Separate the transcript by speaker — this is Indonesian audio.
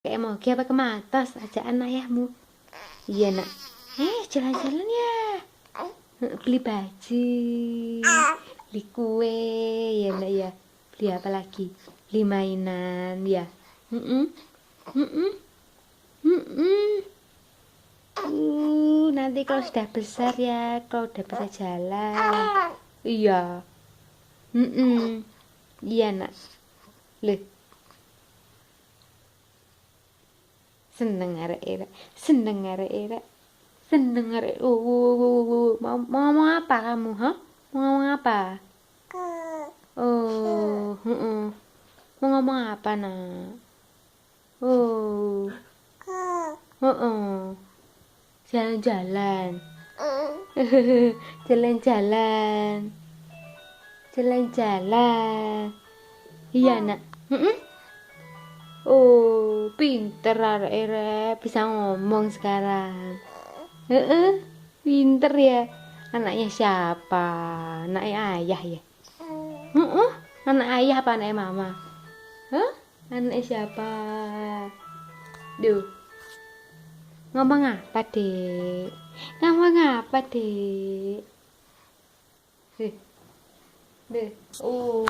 Speaker 1: Kayak mau apa ke Matos, ajaan ayahmu. Iya nak. Jalan-jalan ya. Beli baju, beli kue, ya nak ya. Beli apa lagi? Beli mainan, ya. Mm-mm. Mm-mm. Mm-mm. Nanti kalau sudah besar ya, kalau udah bisa jalan. Iya. Mm-mm. Iya nak. Loh. Seneng arek-arek, seneng arek-arek, seneng arek. Mau ngomong apa kamu, ha? Mau ngomong apa? Oh, mau ngomong apa nak? Oh, jalan-jalan, jalan-jalan, jalan-jalan. Iya nak. Oh, pinter arek-arek, bisa ngomong sekarang. Pinter ya. Anaknya siapa? Anaknya ayah ya? Anak ayah apa anaknya mama? Hah? Anaknya siapa? Duh. Ngomong apa, Dek? Ngomong apa, Dek? Deh. Deh. Oh,